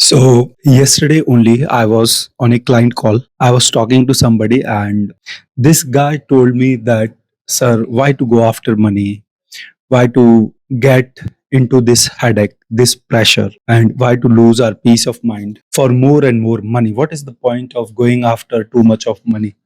So, yesterday only, I was on a client call. I was talking to somebody, and this guy told me that, sir, why to go after money? Why to get into this headache, this pressure, and why to lose our peace of mind for more and more money? What is the point of going after too much of money?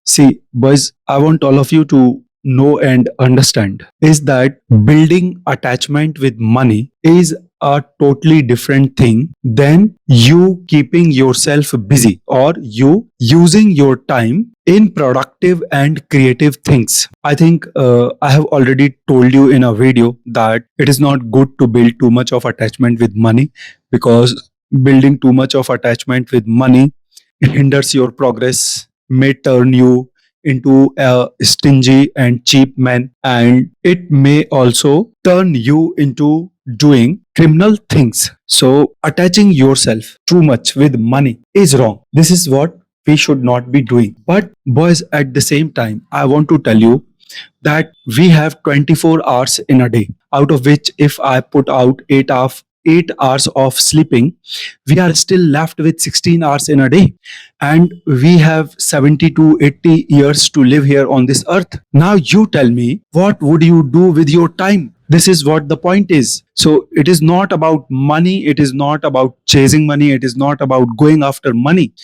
See, boys, I want all of you to know and understand is that building attachment with money is a totally different thing than you keeping yourself busy or you using your time in productive and creative things. I think I have already told you in a video that it is not good to build too much of attachment with money because building too much of attachment with money hinders your progress, may turn you into a stingy and cheap man, and it may also turn you into doing criminal things. So, attaching yourself too much with money is wrong. This is what we should not be doing. But, boys, at the same time, I want to tell you that we have 24 hours in a day, out of which, if I put out 8 hours of sleeping, we are still left with 16 hours in a day, and we have 70 to 80 years to live here on this earth. Now you tell me, what would you do with your time? This is what the point is. So it is not about money, it is not about chasing money, it is not about going after money.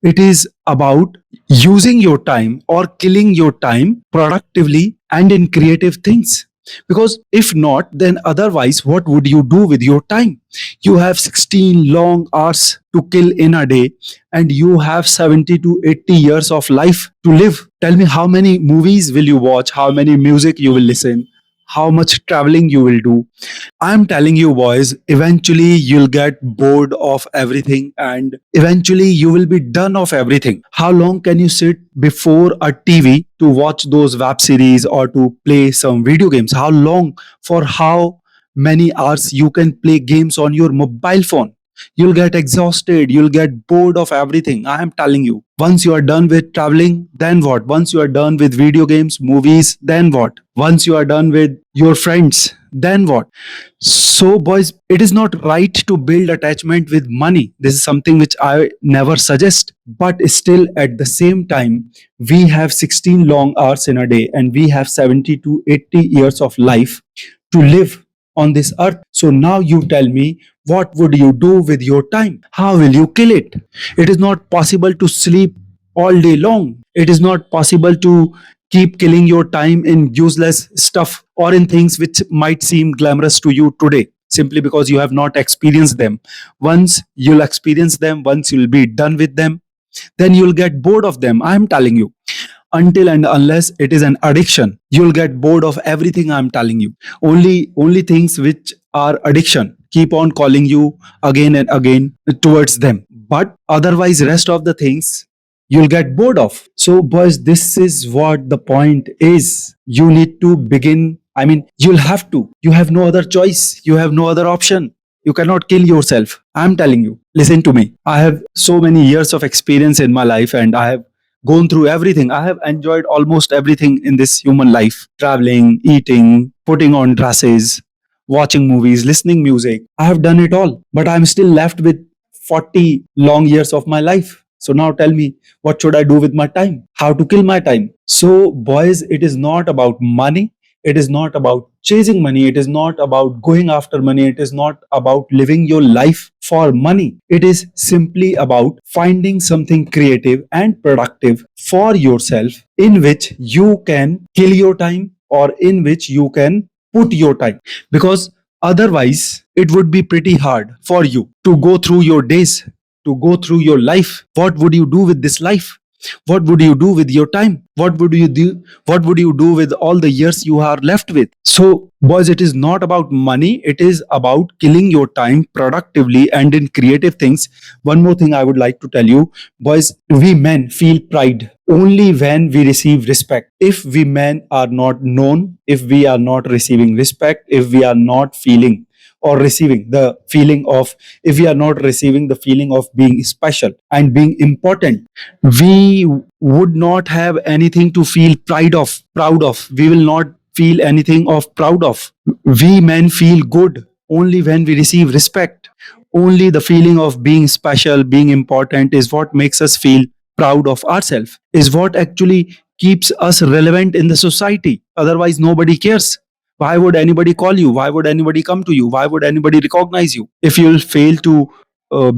It is about using your time or killing your time productively and in creative things. Because if not, then otherwise, what would you do with your time? You have 16 long hours to kill in a day, and you have 70 to 80 years of life to live. Tell me, how many movies will you watch? How many music you will listen? How much traveling you will do? I'm telling you, boys, eventually you'll get bored of everything and eventually you will be done of everything. How long can you sit before a TV to watch those web series or to play some video games? How long, for how many hours you can play games on your mobile phone? You'll get exhausted, you'll get bored of everything. I am telling you. Once you are done with traveling, then what? Once you are done with video games, movies, then what? Once you are done with your friends, then what? So, boys, it is not right to build attachment with money. This is something which I never suggest. But still, at the same time, we have 16 long hours in a day and we have 70 to 80 years of life to live on this earth. So, now you tell me, what would you do with your time? How will you kill it? It is not possible to sleep all day long. It is not possible to keep killing your time in useless stuff or in things which might seem glamorous to you today simply because you have not experienced them. Once you'll experience them, once you'll be done with them, then you'll get bored of them. I'm telling you. Until and unless it is an addiction, you'll get bored of everything. I'm telling you. Only things which are addiction keep on calling you again and again towards them. But otherwise, rest of the things you'll get bored of. So, boys, this is what the point is. You need to begin. I mean, you'll have to. You have no other choice. You have no other option. You cannot kill yourself. I'm telling you. Listen to me. I have so many years of experience in my life and I have gone through everything. I have enjoyed almost everything in this human life: traveling, eating, putting on dresses, watching movies, listening music. I have done it all, but I'm still left with 40 long years of my life. So now tell me, what should I do with my time? How to kill my time? So, boys, it is not about money. It is not about chasing money. It is not about going after money. It is not about living your life for money. It is simply about finding something creative and productive for yourself in which you can kill your time or in which you can put your time. Because otherwise, it would be pretty hard for you to go through your days, to go through your life. What would you do with this life? What would you do with your time? What would you do? What would you do with all the years you are left with? So, boys, it is not about money. It is about killing your time productively and in creative things. One more thing I would like to tell you, boys, we men feel pride only when we receive respect. If we men are not known, if we are not receiving respect, if we are not feeling or receiving the feeling of, if we are not receiving the feeling of being special and being important, we would not have anything to feel proud of. We will not feel anything of proud of. We men feel good only when we receive respect, Only the feeling of being special, being important is what makes us feel proud of ourselves, is what actually keeps us relevant in the society. Otherwise, nobody cares. Why would anybody call you? Why would anybody come to you? Why would anybody recognize you? If you'll fail to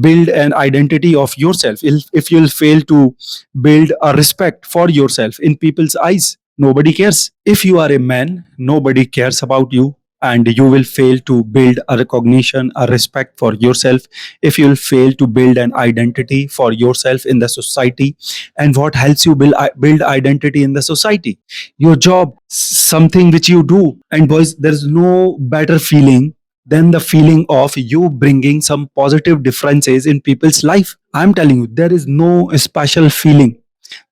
build an identity of yourself, if you'll fail to build a respect for yourself in people's eyes, nobody cares. If you are a man, nobody cares about you, and you will fail to build a recognition, a respect for yourself if you'll fail to build an identity for yourself in the society. And what helps you build identity in the society? Your job, something which you do. And boys, there's no better feeling than the feeling of you bringing some positive differences in people's life. I'm telling you, there is no special feeling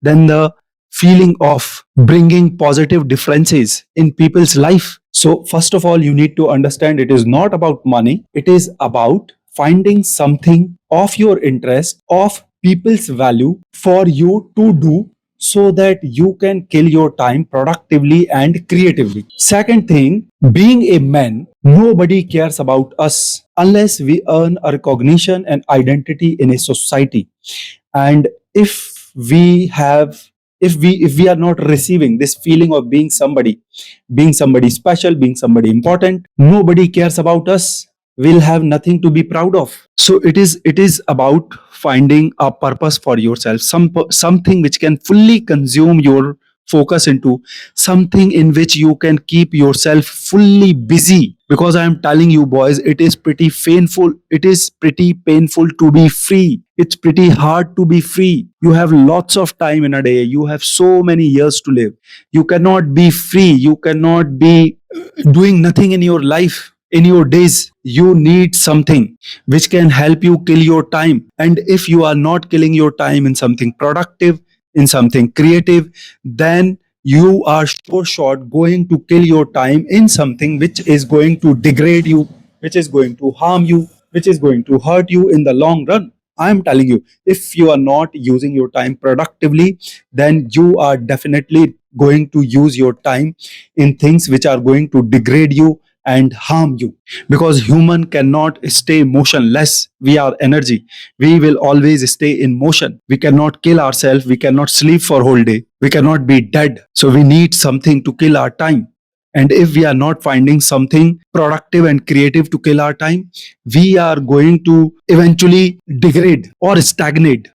than the feeling of bringing positive differences in people's life. So, first of all, you need to understand it is not about money, it is about finding something of your interest, of people's value for you to do so that you can kill your time productively and creatively. Second thing, being a man, nobody cares about us unless we earn a recognition and identity in a society. And if we have if we are not receiving this feeling of being somebody special, being somebody important, nobody cares about us, we'll have nothing to be proud of. So it is about finding a purpose for yourself, something which can fully consume your focus into, something in which you can keep yourself fully busy. Because I am telling you, boys, it is pretty painful to be free. It's pretty hard to be free. You have lots of time in a day, you have so many years to live. You cannot be free, you cannot be doing nothing in your life, in your days. You need something which can help you kill your time. And if you are not killing your time in something productive, in something creative, then you are for sure going to kill your time in something which is going to degrade you, which is going to harm you, which is going to hurt you in the long run. I am telling you, if you are not using your time productively, then you are definitely going to use your time in things which are going to degrade you and harm you. Because human cannot stay motionless. We are energy, we will always stay in motion. We cannot kill ourselves, we cannot sleep for whole day, we cannot be dead. So we need something to kill our time. And if we are not finding something productive and creative to kill our time, we are going to eventually degrade or stagnate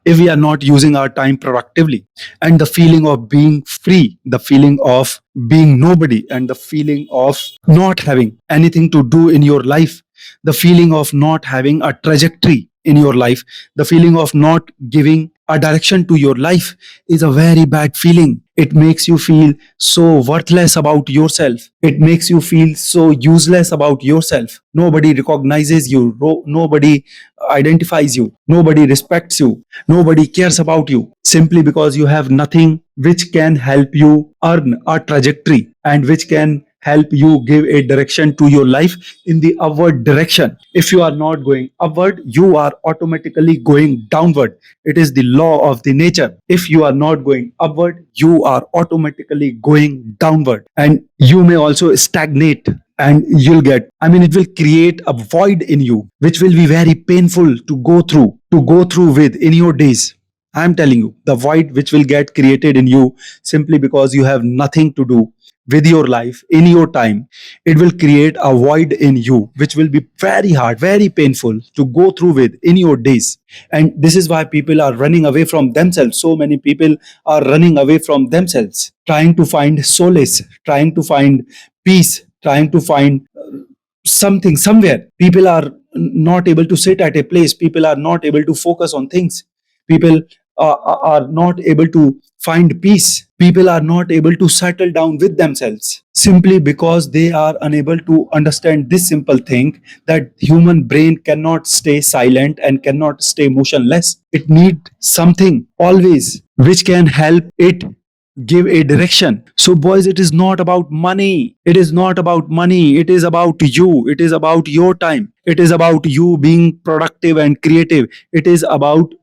if we are not using our time productively. And the feeling of being free, the feeling of being nobody, and the feeling of not having anything to do in your life, the feeling of not having a trajectory in your life, the feeling of not giving a direction to your life is a very bad feeling. It makes you feel so worthless about yourself. It makes you feel so useless about yourself. Nobody recognizes you. Nobody identifies you. Nobody respects you. Nobody cares about you simply because you have nothing which can help you earn a trajectory and which can help you give a direction to your life in the upward direction. If you are not going upward, you are automatically going downward. It is the law of the nature. If you are not going upward, you are automatically going downward. And you may also stagnate, and it will create a void in you, which will be very painful to go through with in your days. I'm telling you, the void which will get created in you simply because you have nothing to do with your life in your time, it will create a void in you which will be very hard, very painful to go through with in your days. And this is why people are running away from themselves. So many people are running away from themselves, trying to find solace, trying to find peace, trying to find something somewhere. People are not able to sit at a place, people are not able to focus on things, people are not able to find peace, people are not able to settle down with themselves simply because they are unable to understand this simple thing, that human brain cannot stay silent and cannot stay motionless. It need something always which can help it give a direction. So boys, it is not about money, it is not about money, it is about you, it is about your time, it is about you being productive and creative, it is about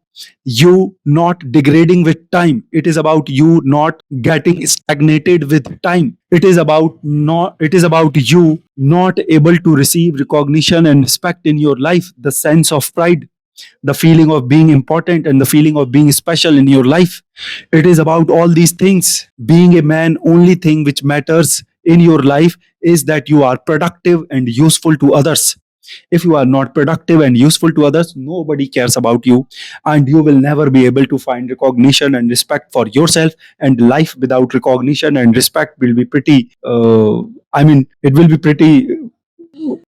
you not degrading with time. It is about you not getting stagnated with time. It is about you not able to receive recognition and respect in your life, the sense of pride, the feeling of being important, and the feeling of being special in your life. It is about all these things. Being a man, only thing which matters in your life is that you are productive and useful to others. If you are not productive and useful to others, nobody cares about you, and you will never be able to find recognition and respect for yourself. And life without recognition and respect will be pretty, it will be pretty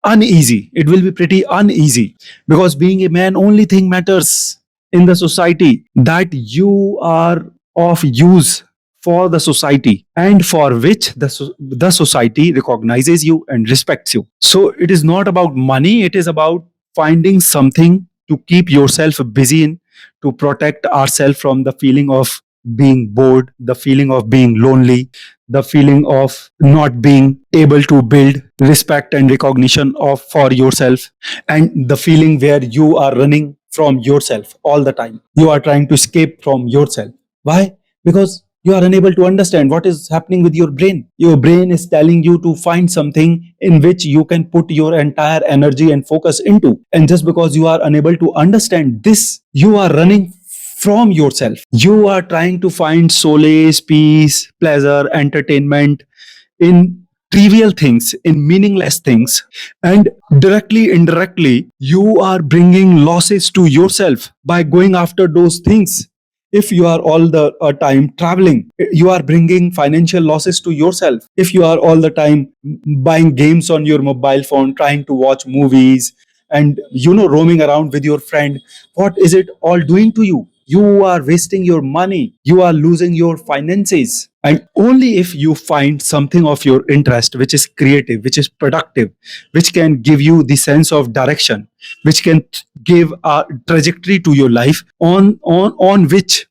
uneasy. It will be pretty uneasy, because being a man, only thing matters in the society that you are of use for the society, and for which the society recognizes you and respects you. So it is not about money, it is about finding something to keep yourself busy in, to protect ourselves from the feeling of being bored, the feeling of being lonely, the feeling of not being able to build respect and recognition of for yourself, and the feeling where you are running from yourself all the time. You are trying to escape from yourself. Why? Because you are unable to understand what is happening with your brain. Your brain is telling you to find something in which you can put your entire energy and focus into. And just because you are unable to understand this, you are running from yourself. You are trying to find solace, peace, pleasure, entertainment in trivial things, in meaningless things. And directly, indirectly, you are bringing losses to yourself by going after those things. If you are all the time traveling, you are bringing financial losses to yourself. If you are all the time buying games on your mobile phone, trying to watch movies, and roaming around with your friend, what is it all doing to you? You are wasting your money, you are losing your finances. And only if you find something of your interest which is creative, which is productive, which can give you the sense of direction, which can give a trajectory to your life, on which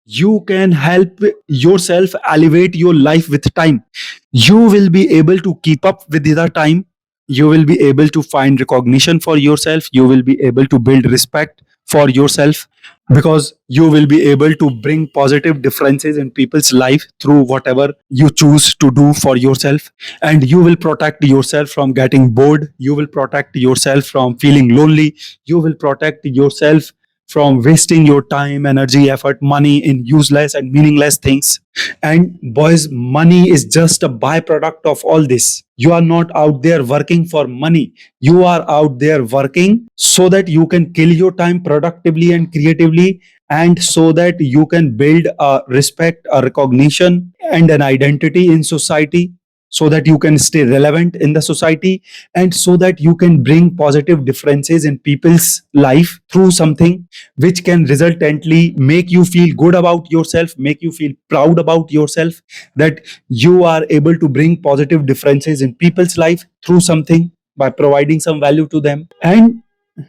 you can help yourself elevate your life with time, you will be able to keep up with the time. You will be able to find recognition for yourself, you will be able to build respect for yourself, because you will be able to bring positive differences in people's life through whatever you choose to do for yourself. And you will protect yourself from getting bored, you will protect yourself from feeling lonely, you will protect yourself from wasting your time, energy, effort, money in useless and meaningless things. And boys, money is just a byproduct of all this. You are not out there working for money. You are out there working so that you can kill your time productively and creatively, and so that you can build a respect, a recognition, and an identity in society, so that you can stay relevant in the society, and so that you can bring positive differences in people's life through something which can resultantly make you feel good about yourself, make you feel proud about yourself, that you are able to bring positive differences in people's life through something, by providing some value to them. And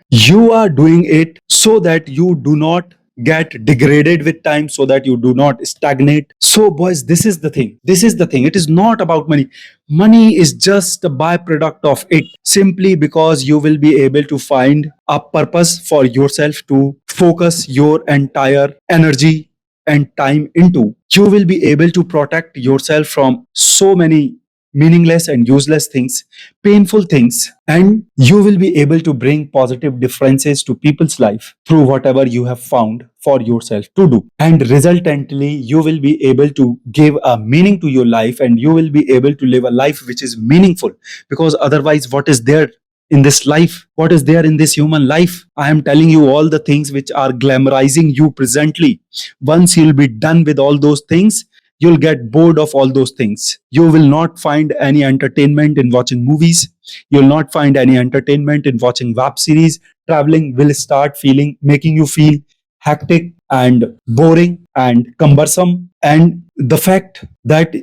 you are doing it so that you do not get degraded with time, so that you do not stagnate. So boys, this is the thing, it is not about money. Money is just a byproduct of it, simply because you will be able to find a purpose for yourself to focus your entire energy and time into. You will be able to protect yourself from so many meaningless and useless things, painful things, and you will be able to bring positive differences to people's life through whatever you have found for yourself to do. And resultantly, you will be able to give a meaning to your life, and you will be able to live a life which is meaningful. Because otherwise, what is there in this life? What is there in this human life? I am telling you all the things which are glamorizing you presently. Once you'll be done with all those things, you'll get bored of all those things. You will not find any entertainment in watching movies. You'll not find any entertainment in watching web series. Traveling will start making you feel hectic and boring and cumbersome. And the fact that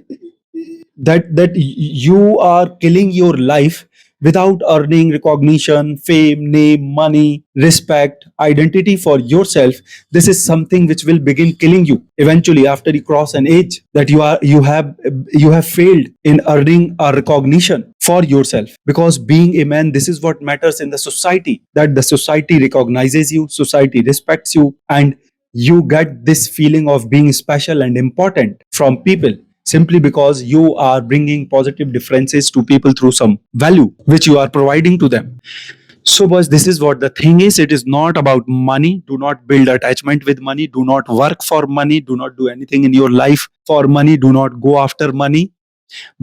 you are killing your life without earning recognition, fame, name, money, respect, identity for yourself, this is something which will begin killing you eventually after you cross an age, that you have failed in earning a recognition, for yourself, because being a man, this is what matters in the society, that the society recognizes you, society respects you, and you get this feeling of being special and important from people simply because you are bringing positive differences to people through some value which you are providing to them. So, boys, this is what the thing is. It is not about money. Do not build attachment with money. Do not work for money. Do not do anything in your life for money. Do not go after money,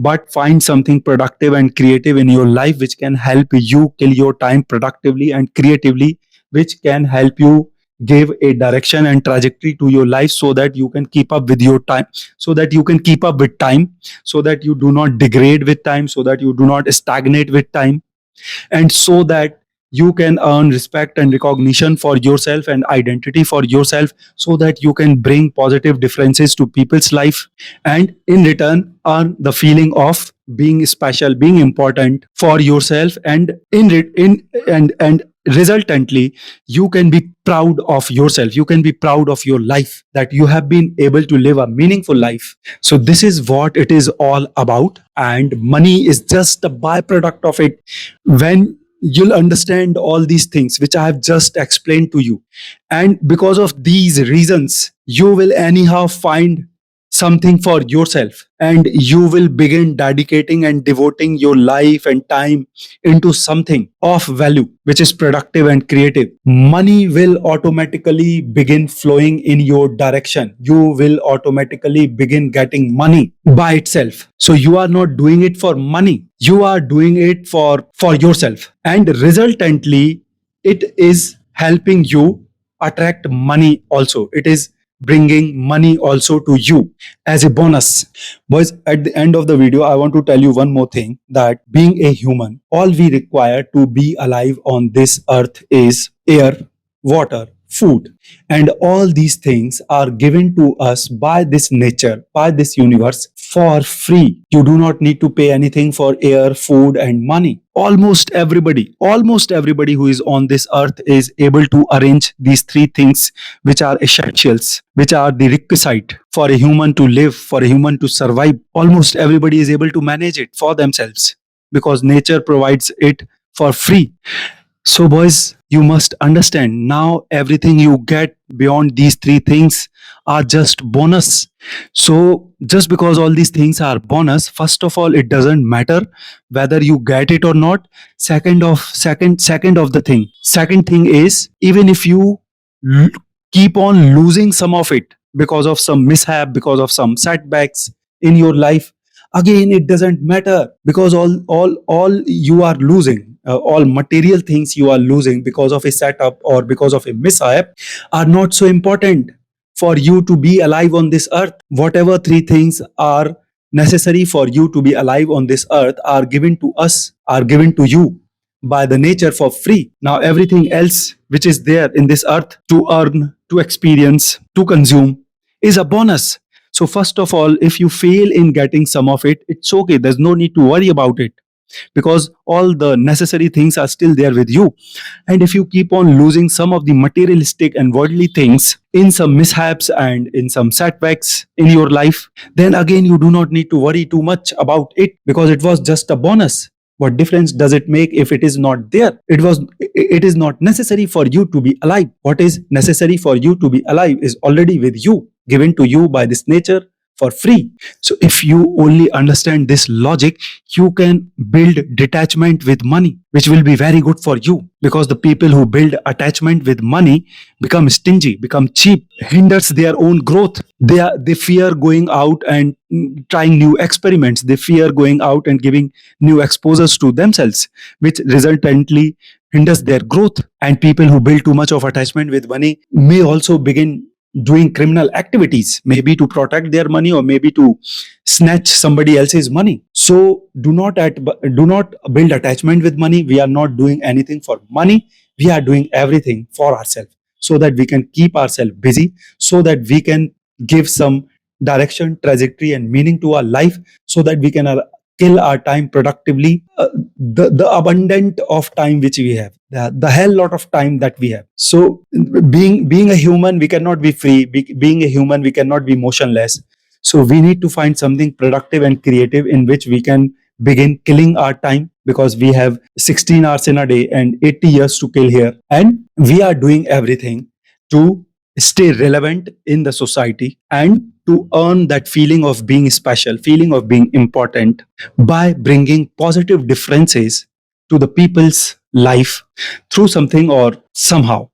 but find something productive and creative in your life which can help you kill your time productively and creatively, which can help you give a direction and trajectory to your life so that you can keep up with your time, so that you can keep up with time, so that you do not degrade with time, so that you do not stagnate with time, and so that you can earn respect and recognition for yourself and identity for yourself, so that you can bring positive differences to people's life, and in return earn the feeling of being special, being important for yourself, and and resultantly you can be proud of yourself, you can be proud of your life, that you have been able to live a meaningful life. So this is what it is all about, and money is just a byproduct of it. When you'll understand all these things which I have just explained to you, and because of these reasons you will anyhow find something for yourself, and you will begin dedicating and devoting your life and time into something of value which is productive and creative. Money will automatically begin flowing in your direction. You will automatically begin getting money by itself. So you are not doing it for money, you are doing it for yourself, and resultantly it is helping you attract money also. It is bringing money also to you as a bonus. Boys, at the end of the video, I want to tell you one more thing, that being a human, all we require to be alive on this earth is air, water, food. And all these things are given to us by this nature, by this universe for free. You do not need to pay anything for air, food, and money. Almost everybody who is on this earth is able to arrange these three things which are essentials, which are the requisite for a human to live, for a human to survive. Almost everybody is able to manage it for themselves because nature provides it for free. So, boys, you must understand now everything you get beyond these three things are just bonus. So, just because all these things are bonus, first of all, it doesn't matter whether you get it or not. Second of the thing. Second thing is, even if you l- keep on losing some of it because of some mishap, because of some setbacks in your life, again it doesn't matter, because all you are losing, all material things you are losing because of a setup or because of a mishap, are not so important for you to be alive on this earth. Whatever three things are necessary for you to be alive on this earth are given to us, are given to you by the nature for free. Now everything else which is there in this earth to earn, to experience, to consume is a bonus. So, first of all, if you fail in getting some of it, it's okay. There's no need to worry about it because all the necessary things are still there with you. And if you keep on losing some of the materialistic and worldly things in some mishaps and in some setbacks in your life, then again you do not need to worry too much about it because it was just a bonus. What difference does it make if it is not there? It is not necessary for you to be alive. What is necessary for you to be alive is already with you, given to you by this nature for free. So if you only understand this logic, you can build detachment with money, which will be very good for you, because the people who build attachment with money become stingy, become cheap, hinders their own growth. They fear going out and trying new experiments. They fear going out and giving new exposures to themselves, which resultantly hinders their growth. And people who build too much of attachment with money may also begin doing criminal activities, maybe to protect their money or maybe to snatch somebody else's money. So do not build attachment with money. We are not doing anything for money. We are doing everything for ourselves, so that we can keep ourselves busy, so that we can give some direction, trajectory, and meaning to our life, so that we can kill our time productively. The abundant of time which we have, the hell lot of time that we have. So being a human, we cannot be free. Being a human, we cannot be motionless. So we need to find something productive and creative in which we can begin killing our time because we have 16 hours in a day and 80 years to kill here. And we are doing everything to stay relevant in the society and to earn that feeling of being special, feeling of being important by bringing positive differences to the people's life through something or somehow.